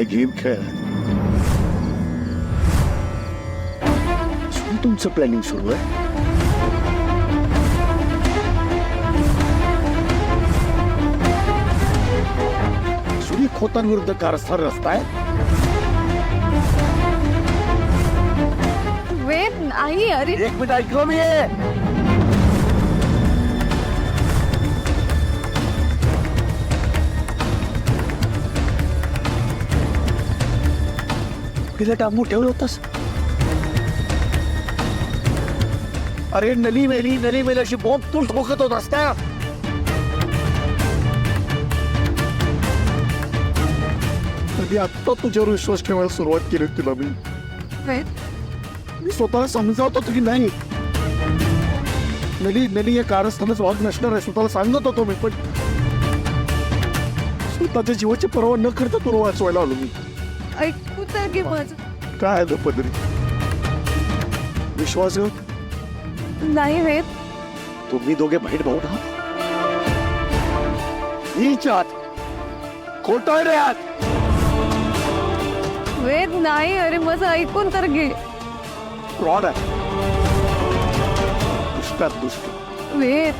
काय गेम खेळ तुमचं प्लॅनिंग सुरू आहे. सुरी खोतांविरुद्ध कारस्थान रस्ताय. वेद नाही. अरे एक मिनिट ऐकलं मी. तिला टांबू ठेवलं होतास. अरे नली मेली अशी बॉम्ब तू ठोकत होतास का? कधी आत्ता तुझ्यावर विश्वास ठेवायला सुरुवात केली तुला मी. वेद मी स्वतःला समजावत होतो की नाही नली या कारस्थानाच वाघ नसणार आहे. स्वतःला सांगत होतो मी, पण स्वतःच्या जीवाची पर्वा न करता तुला वाचवायला आलो मी. ऐकू तर की माझं. काय आलं पदरी विश्वास नाही वेद. तुम्ही दोघे बहीण भाऊ ना. हिच्यात खोटा रे आत. वेद नाही. अरे माझं ऐकून तर घे. फ्रॉड आहे. दुष्टात दुष्ट. वेद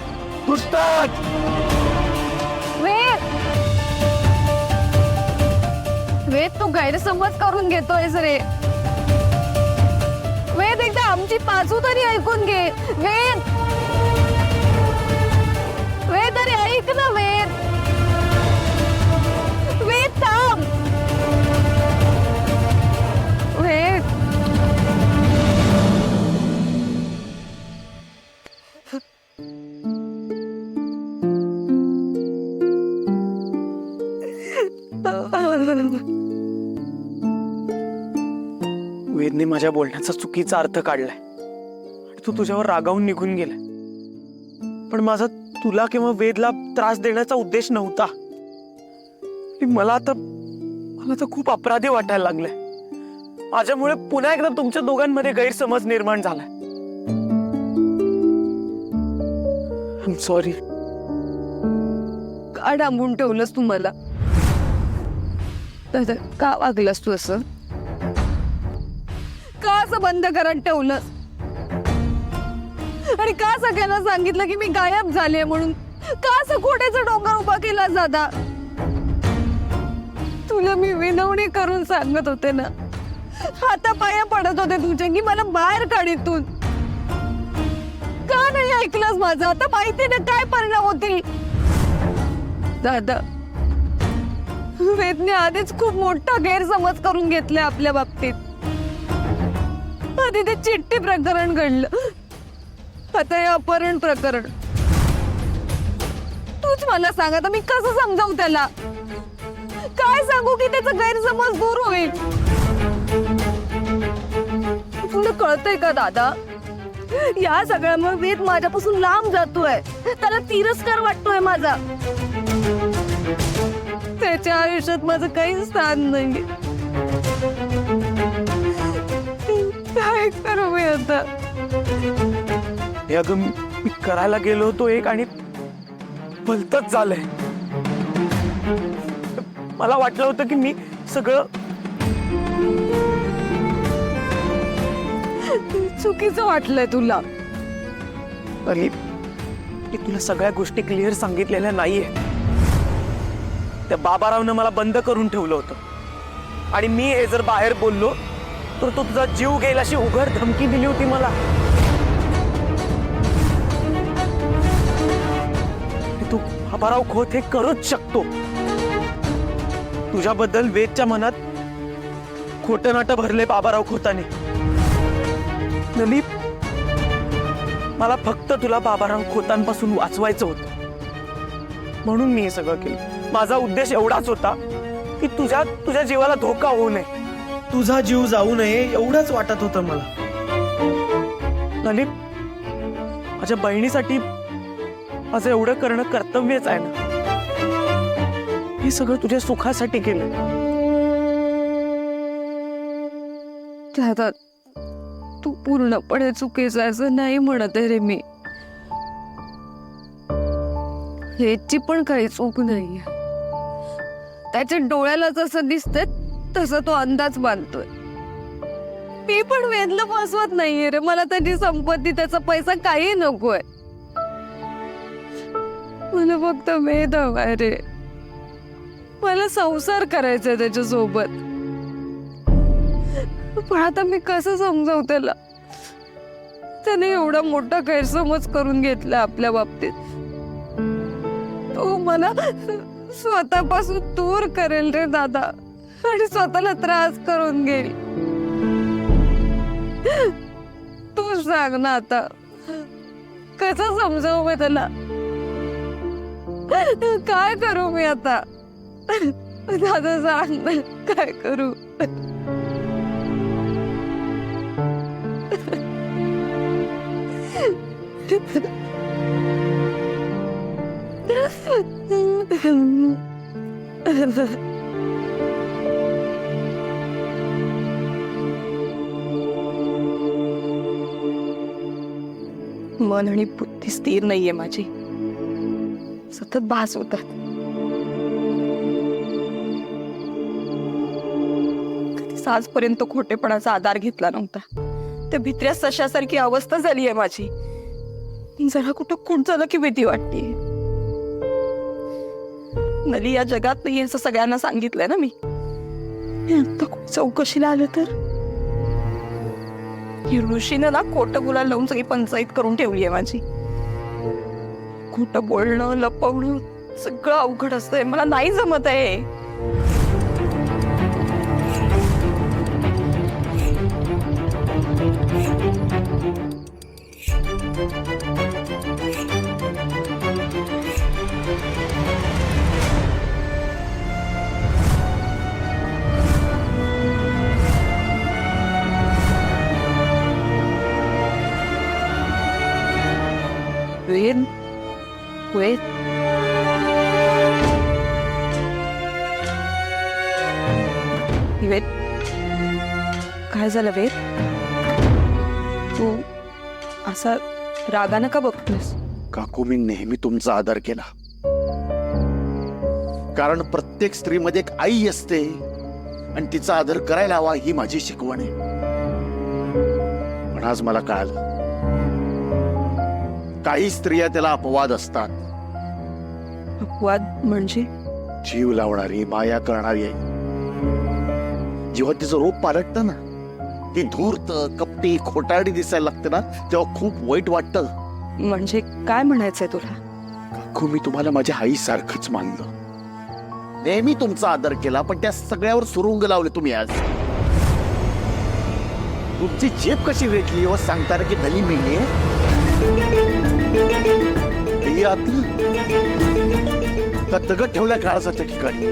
दुष्टात. वेद वेद तू गैरसमज करून घेतोयस रे. वेद एकदा आमची बाजू तरी ऐकून घे. वेद वेद अरे ऐक ना. वेद वेद थांब. वेद वेदने माझ्या बोलण्याचा चुकीचा अर्थ काढलाय आणि तू तुझ्यावर रागावून निघून गेलाय. पण माझा तुला किंवा वेदला त्रास देण्याचा उद्देश नव्हता. मला आता खूप अपराधी वाटायला लागलाय. माझ्यामुळे पुन्हा एकदा तुमच्या दोघांमध्ये गैरसमज निर्माण झालाय. I am sorry. का डांबून ठेवलंस तू मला? का वागलास तू असं? का असं बंद करत ठेवलंस? आणि का सगळ्यांना सांगितलं की मी गायब झाले म्हणून? का असं खोट्याचा डोंगर उभा केला दादा? तुला मी विनवणी करून सांगत होते ना, हाता पाया पडत होते तुझे की मला बाहेर काढ इथून. का नाही ऐकलंस माझं? आता माहिती ना काय परिणाम होतील. दादा वेदने आधीच खूप मोठा गैरसमज करून घेतला आपल्या बाबतीत. आधी ते चिठ्ठी प्रकरण घडलं, आता हे अपहरण प्रकरण. तूच मला सांग आता मी कसं समजावू त्याला? काय सांगू की त्याचा गैरसमज दूर होईल? तुला कळतंय का दादा? या सगळ्यामुळे वेद माझ्यापासून लांब जातोय. त्याला तिरस्कार वाटतोय माझा. त्याच्या आयुष्यात माझं काही स्थान नाही. काय करू मी आता? हे अगं मी करायला गेलो होतो एक आणि भलतच झालंय. मला वाटलं होतं की मी सगळं चुकीचं वाटलंय तुला. आणि मी तुला सगळ्या गोष्टी क्लिअर सांगितलेल्या नाहीये. त्या बाबारावनं मला बंद करून ठेवलं होतं आणि मी हे जर बाहेर बोललो तर तो तुझा जीव घेईल अशी उघड धमकी दिली होती मला. तू बाबाराव खोत हे करूच शकतो. तुझ्याबद्दल वेदच्या मनात खोटं नाटं भरले बाबाराव खोताने. नली मला फक्त तुला बाबाराव खोतांपासून वाचवायचं होतं म्हणून मी हे सगळं केलं. माझा उद्देश एवढाच होता की तुझ्या जीवाला धोका होऊ नये, तुझा जीव जाऊ नये एवढंच वाटत होतं मला. ललित, माझ्या बहिणीसाठी माझं एवढं करणं कर्तव्यच आहे ना. हे सगळं तुझ्या सुखासाठी केलं. दादा तू पूर्णपणे चुकीचं असं नाही म्हणत आहे रे मी. ह्याची पण काही चूक नाहीये. त्याच्या डोळ्याला जसं दिसतंय तसा तो अंदाज बांधतोय. मी पण वेदला फसवत नाहीये रे. मला त्याची संपत्ती, त्याचा पैसा काही नकोय. मला फक्त वेद हवाय रे. मला संसार करायचा त्याच्यासोबत. पण आता मी कसं समजावू त्याला? त्याने एवढा मोठा गैरसमज करून घेतला आपल्या बाबतीत. तो मला स्वतःपासून दूर करेल रे दादा, आणि स्वतःला त्रास करून घेईल. तू सांग ना आता, कसं समजावू मी त्याला? काय करू मी आता? दादा सांग ना, काय करू? मन आणि बुद्धी स्थिर नाहीये माझी. सतत भास होतात. कधीच आजपर्यंत खोटेपणाचा आधार घेतला नव्हता. त्या भित्र्या सशासारखी अवस्था झाली आहे माझी. जरा कुठं खूट झालं की भीती वाटते. नली या जगात नाही असं सगळ्यांना सांगितलंय ना मी. आता कोणी चौकशीला आलं तर? ही ऋषीनं ना खोटं बोलायला लावून सगळी पंचायत करून ठेवली आहे माझी. खोटं बोलणं, लपवणं सगळं अवघड असतंय. मला नाही जमत आहे. वेद, वेद, वेद, काय झालं वेद? तू असा रागानं का बघतोस? काकू, मी नेहमी तुमचा आदर केला. कारण प्रत्येक स्त्रीमध्ये एक आई असते आणि तिचा आदर करायला हवा, ही माझी शिकवण आहे. पण आज मला कळालं, काही स्त्रिया त्याला अपवाद असतात. अपवाद म्हणजे? जीव लावणारी, माया करणारी आई. जेव्हा तिचं रूप पालटतं ना, ती धूर्त, कपटी, खोटारडी दिसायला लागते ना, तेव्हा खूप वाईट वाटतं. म्हणजे काय म्हणायचंय तुला? काकू, मी तुम्हाला माझ्या आई सारखंच मानलं, नेहमी तुमचा आदर केला, पण त्या सगळ्यावर सुरुंग लावले तुम्ही. आज तुमची जेब कशी वेचली व सांगताना की भली मिळली दगड ठेवल्या काळाच्या ठिकाणी.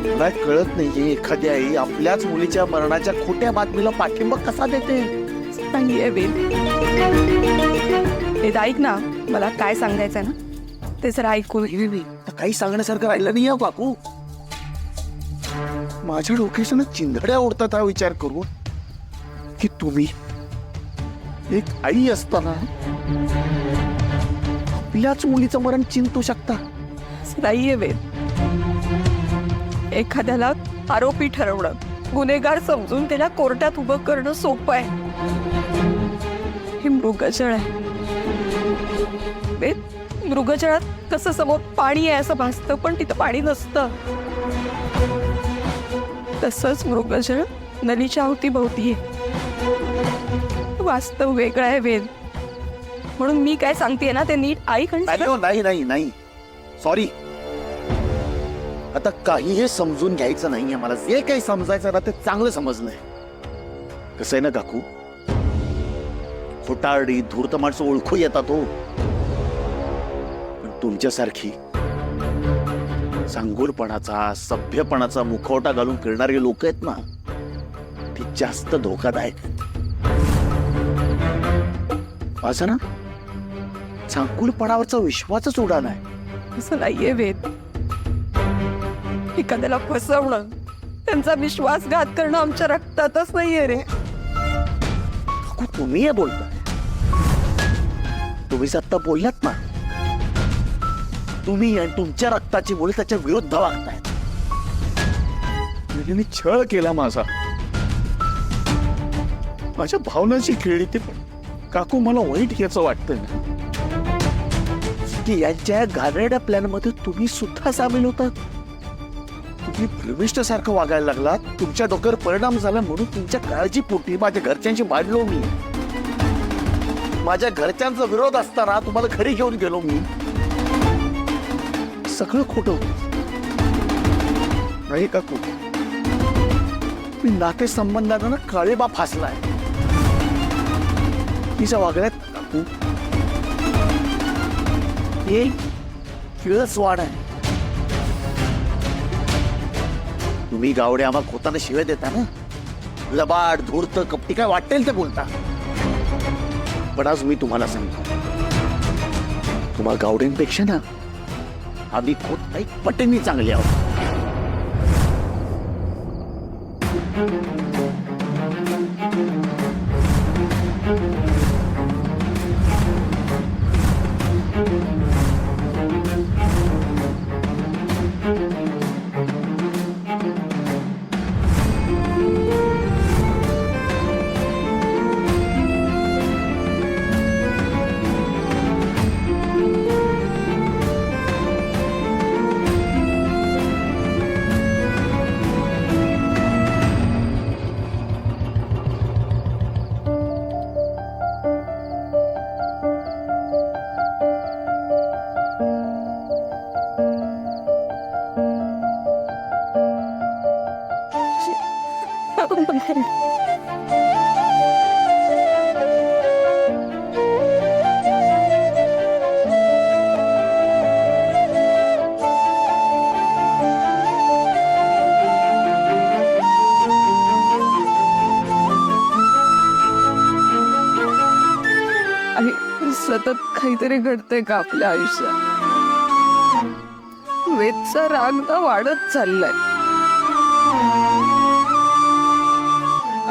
मला कळत नाहीये, एखाद्या आई आपल्याच मुलीच्या मरणाच्या खोट्या बातमीला पाठिंबा कसा देते? नाहीये वेद. वेद, ऐक ना, मला काय सांगायचंय ना ते जरा ऐकून घे. काही सांगण्यासारखं राहिलं नाही हो काकू. माझ्या डोक्याच्या चिंधड्या उडतात हा विचार करून की तुम्ही एक आई असताना आपल्याच मुलीचं मरण चिंतू शकता. नाहीये वेद. एखाद्याला आरोपी ठरवणं, गुन्हेगार समजून त्याला कोर्टात उभं करणं सोपं आहे. हे मृगजळ आहे वेद. मृगजळात कसं समोर पाणी आहे असं भासतं, पण तिथं पाणी नसतं. तसंच मृगजळ नलीच्या अवतीभोवती आहे. वास्तव वेगळं आहे वेद. म्हणून मी काय सांगतेय ना ते नीट ऐक. नाही नाही नाही, सॉरी. आता काही हे समजून घ्यायचं नाहीये मला. जे काही समजायचं ना ते चांगलं समजलंय. कसं आहे ना काकू, खोटारडी, धूर्त माणसं ओळखू येतात हो. पण तुमच्यासारखी चांगुलपणाचा, सभ्यपणाचा मुखवटा घालून फिरणारी लोक आहेत ना, ती जास्त धोकादायक आहेत. माझा ना चांगुलपणावरचा विश्वासच उडाला आहे. असं नाहीये वेद. एखाद्याला फसवणं, त्यांचा विश्वासघात करणं आमच्या रक्तातच नाहीये रे. काकू, तुम्ही हे बोलताय. तुम्ही आता बोललात ना, तुम्ही आणि तुमच्या रक्ताची मुले त्याच्या विरुद्ध वागतायत. बहिणीने छळ केला माझा, माझ्या भावनाची खेळली ती. पण काकू मला वाईट याचं वाटतं ना की यांच्या घाणेरड्या प्लॅन मध्ये तुम्ही सुद्धा सामील होतात. तुम्ही भ्रमिष्ठ सारखं वागायला लागलात. तुमच्या डोक्यावर परिणाम झाला म्हणून तुमच्या काळजीपोटी माझ्या घरच्यांशी भांडलो मी. माझ्या घरच्यांचा विरोध असताना तुम्हाला घरी घेऊन गेलो मी. सगळं खोटं होतं. नाही काकू, मी नातेसंबंधांना ना काळेबा फासलाय. तिच्या वागण्यात काकू हे किळस वाढ आहे. तुम्ही गावडे आम्हाला खोताना शिव्या देता ना, लबाड धूर्त कपटी काय वाटेल ते बोलता. पण आज मी तुम्हाला सांगतो, तुम्हाला गावड्यांपेक्षा ना आम्ही खोत काही पटींनी चांगले आहोत. आणि सतत काहीतरी घडतंय का आपल्या आयुष्यात? वेदचा राग ना वाढत चाललाय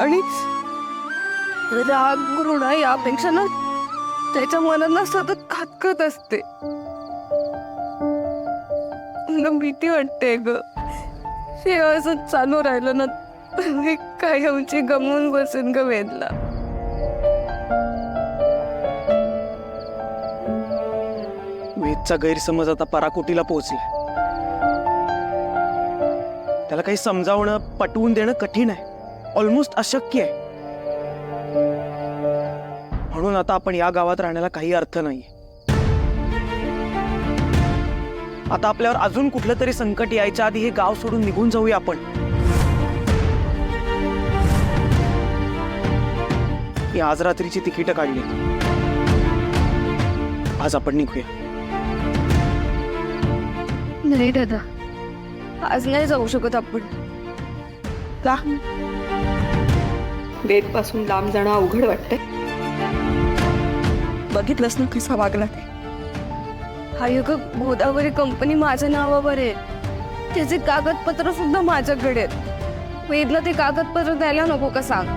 आणि राग घृणा यापेक्षा ना त्याच्या मनाला सतत खातकत असते. मला भीती वाटते ग, हे असं चालू राहिलं ना तर काय आमची गमवून बसेन ग वेदला. वेदचा गैरसमज आता पराकोटीला पोहोचलाय. त्याला काही समजावणं पटवून देणं कठीण आहे, ऑलमोस्ट अशक्य आहे. म्हणून आता आपण या गावात राहण्याला काही अर्थ नाहीये. आता आपल्यावर अजून कुठलं तरी संकट यायच्या आधी हे गाव सोडून निघून जाऊया आपण. ही आज रात्रीची तिकीट काढली, आज आपण निघूया. नाही दादा, आज नाही जाऊ शकत आपण. का? वेद पासून लांब जाणं अवघड वाटतंय. बघितलंस ना कसा वागला ते. हा एक गोदावरी कंपनी माझ्या नावावर आहे, त्याचे कागदपत्र सुद्धा माझ्याकडे आहेत. वेदला ते कागदपत्र द्यायला नको का सांग?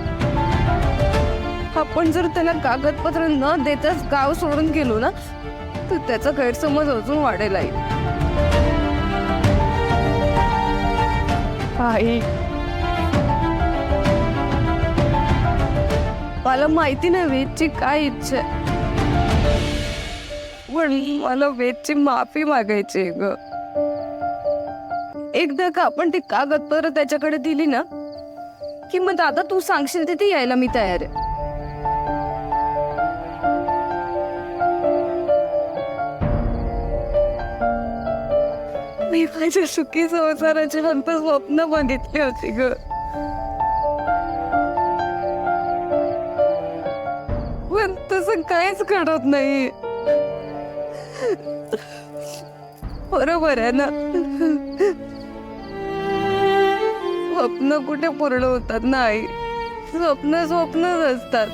आपण जर त्याला कागदपत्र न देताच गाव सोडून गेलो ना तर त्याचा गैरसमज अजून वाढेल. आई, मला माहिती नाही वेदची काय इच्छा आहे, पण मला वेदची माफी मागायची आहे ग. एकदा का आपण ती कागदपत्र त्याच्याकडे दिली ना की मग दादा तू सांगशील तिथे यायला मी तयार आहे. मी माझ्या सुखी संसाराची फक्त स्वप्न बघितली होती ग, पण तसं काहीच घडत नाही. बरोबर आहे ना? स्वप्न कुठे पूर्ण होतात ना आई, स्वप्न स्वप्नच असतात.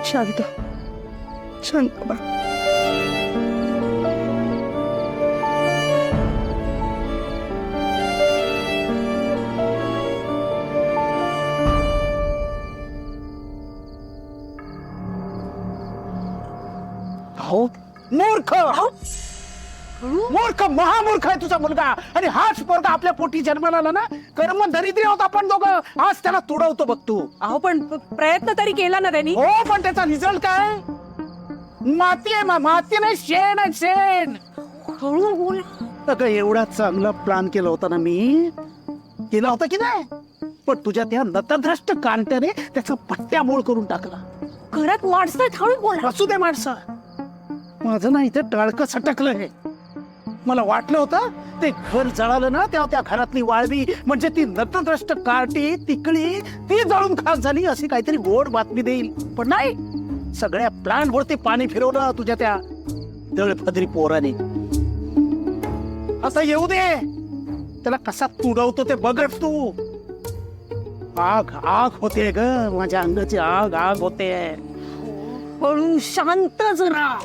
शांत शांत बा. अहो मूर्ख मूर्ख महामूर्ख आहे तुझा मुलगा. आणि हाच पोरगा आपल्या पोटी जन्माला आला ना, कर्म दरिद्री होत आपण दोघं. आज त्याला तुडवतो बघ तू. अहो पण प्रयत्न तरी केला ना त्यांनी. हो पण त्याचा रिझल्ट काय? माती आहे माती नाही, शेण आहे शेण. हळू बोल. अगं एवढा चांगला प्लॅन केला होता ना मी, केला होता की नाही, पण तुझ्या त्या नतद्रष्ट कांट्याने त्याचा पट्ट्यामोळ करून टाकला. घरात माणसं आहेत, हळू बोल. असू दे माणसा, माझं ना इथे टाळकं सटकलंय. मला वाटलं होतं ते घर जळालं ना, तेव्हा त्या घरातली वाळवी म्हणजे ती नतद्रष्ट कार्टी तिकडी ती जळून खास झाली अशी काहीतरी गोड बातमी देईल. पण नाही, सगळ्या प्लॅन वरती पाणी फिरवलं तुझ्या त्या दळफदरी पोराने. आता येऊ दे, त्याला कसा तुडवतो ते बघत तू. आग आग होते ग, माझ्या अंगाची आग आग होते. हळू, शांत जरा.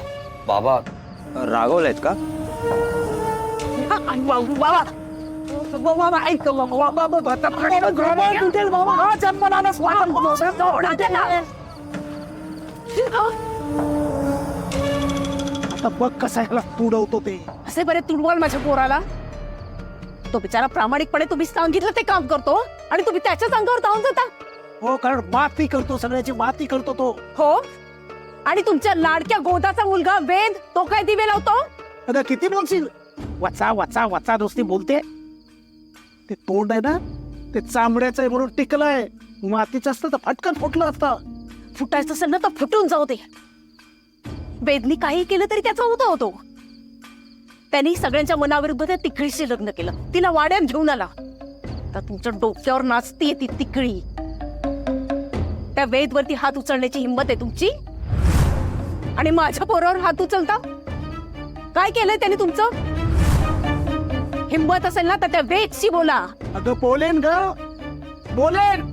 बाबा रागवलेत का? आता बघ कसा ह्याला तुडवतो ते. असे बरे तुडवाल माझ्या पोराला. तो बिचारा प्रामाणिकपणे तुम्ही सांगितलं ते काम करतो आणि तुम्ही त्याच्याच अंगावर धावून जाता. हो, कारण माती करतो, सगळ्याची माती करतो तो. हो, आणि तुमच्या लाडक्या गोदाचा मुलगा वेद, तो काय दिवे लावतो? अगं किती बोलशील, वाचा वाचा वाचा नुसती बोलते. ते तोंड आहे ना, ते चांबड्याचं आहे म्हणून टिकलंय. मातीचं असतं तर फटकन फुटलं असतं. फुटायचं असेल ना तर फुटून जाऊ दे. वेदनी काही केलं तरी त्याचा होतो. त्यांनी सगळ्यांच्या मनाविरुद्ध त्या तिकळीशी लग्न केलं, तिला वाड्यात घेऊन आला. आता तुमच्या डोक्यावर नाचतीये ती तिकळी. त्या वेदवरती हात उचलण्याची हिंमत आहे तुमची, आणि माझ्या पोरावर हात उचलता? काय केलंय त्याने तुमचं? हिंमत असेल ना तर त्या वेदशी बोला. अगं बोलेन ग, बोलेन.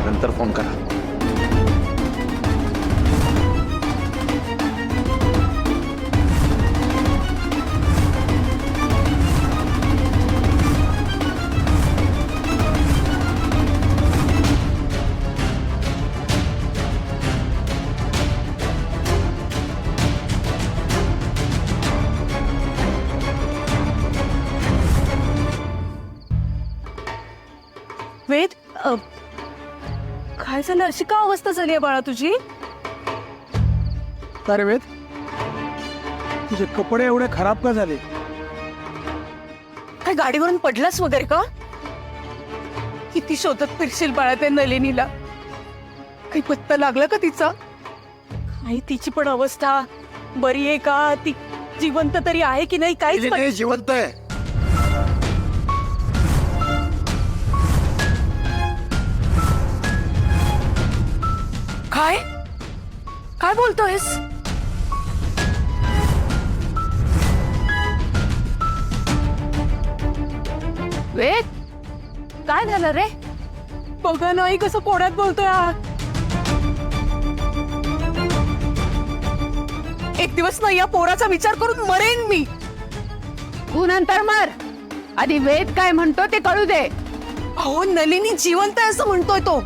नंतर फोन करा. वेद, काय झालं? अशी का अवस्था झाली आहे बाळा तुझी? अरे वेद, तुझे कपडे एवढे खराब का झाले? काय गाडीवरून पडलास वगैरे का? किती शोधत फिरशील बाळा त्या नलिनीला? काही पत्ता लागला का तिचा? काही तिची पण अवस्था बरी आहे का? ती जिवंत तरी आहे की नाही? काहीच नाही, जिवंत आहे. काय काय बोलतोयस? वेद, काय झालं रे? बघा नाही कसं कोड्यात बोलतोय हा. एक दिवस नाही या पोराचा विचार करून मरेन मी. तू नंतर मर, आधी वेद काय म्हणतो ते कळू दे. अहो, नलिनी जिवंत आहे असं म्हणतोय तो.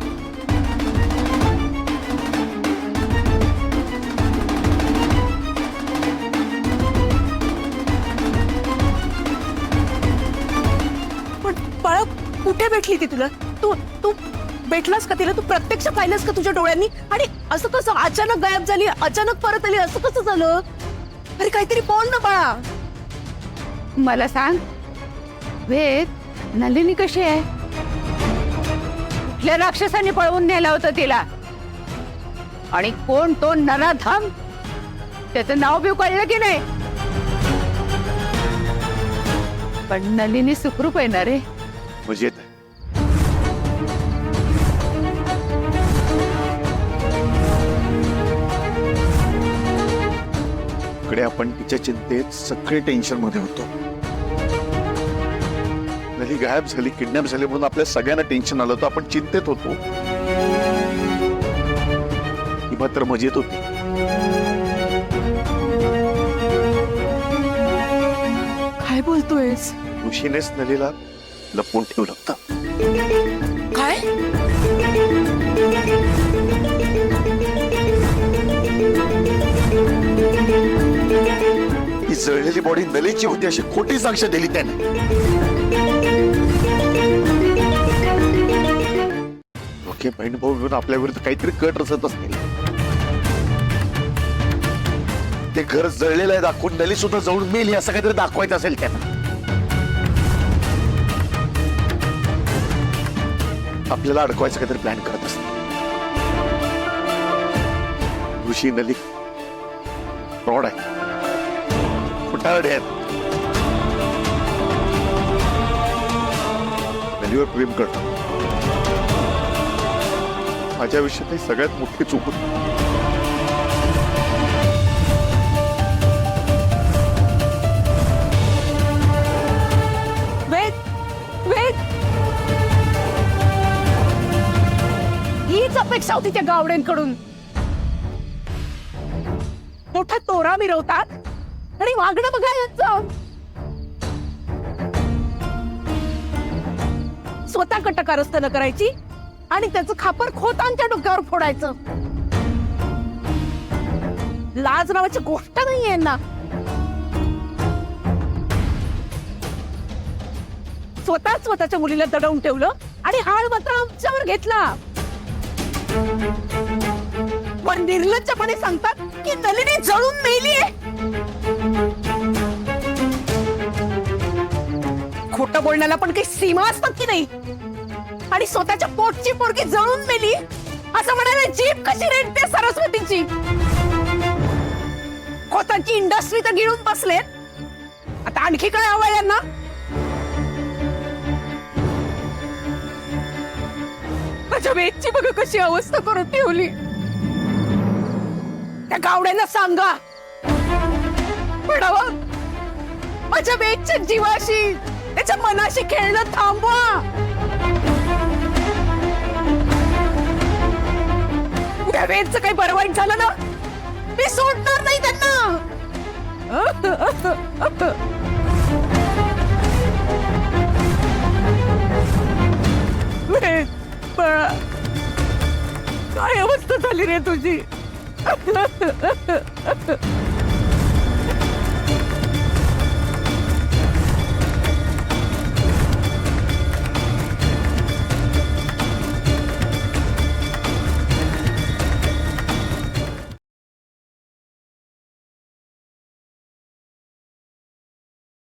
बाळा, कुठे भेटली ती तुला? तू तू भेटलास का तिला? तू प्रत्यक्ष पाहिलंस का तुझ्या डोळ्यांनी? आणि असं कसं अचानक गायब झाली, अचानक परत आली, असं कसं झालं? अरे काहीतरी बोल ना बाळा. मला सांग वेद, नलिनी कशी आहे? कुठल्या राक्षसाने पळवून नेलं होतं तिला? आणि कोण तो नराधम? त्याचं नाव बिव कळलं की नाही? पण नलिनी सुखरूप आहे ना रे? मजेत. इकडे आपण तिच्या चिंतेत सगळे टेन्शन मध्ये होतो. नली गायब झाली, किडनॅप झाली म्हणून आपल्या सगळ्यांना टेन्शन आलं होतं. आपण चिंतेत होतो. ही मात्र मजेत होती. काय बोलतोयस? ऋषीनेच नलीला लपवून ठेवलं होतं. काय? ही जळलेली बॉडी नलीची होती अशी खोटी साक्ष दिली त्याने. ओके, बहीण भाऊ मिळून आपल्या विरुद्ध काहीतरी कट रचत असतील. ते घर जळलेलं आहे दाखवून नली सुद्धा जळून मेली असं काहीतरी दाखवायचं असेल त्यांना. आपल्याला अडकवायचं काहीतरी प्लॅन करत असतील. ऋषी नली फ्रॉड आहे, खोटारडे आहेत. नलीवर प्रेम करतो. माझ्या आयुष्यात ही सगळ्यात मोठी चूक होती. वेद वेद हीच अपेक्षा होती त्या गावड्यांकडून. मोठा तोरा मिरवतात आणि वागणं बघा यांचं. स्वतः कटकारस्थानं करायची आणि त्याचं खापर खोतांच्या डोक्यावर फोडायचं. लाज नावाची गोष्ट नाहीये यांना. स्वतःच्या मुलीला दडवून ठेवलं आणि हाळ मात्र आमच्यावर घेतला. पण निर्लज्जपणे सांगतात की नलिनी जळून मेलीये. खोटं बोलण्याला पण काही सीमा असतात की नाही. आणि स्वतःच्या पोटची पोरगी जळून मेली असं म्हणायला जीभ कशी रेटते सरस्वतीची. खोतांची इंडस्ट्री तर गिळून बसलेत, आता आणखी काय हवंय यांना. माझ्या वेदची बघा कशी अवस्था करून ठेवली. त्या गावड्यांना सांगा पडावा, माझ्या वेदच्या जीवाशी त्याच्या मनाशी खेळणं थांबवा. त्या वेदचं काही बरं वाईट झालं ना, मी सोडणार नाही त्यांना. वेद बाळा, काय अवस्था झाली रे तुझी.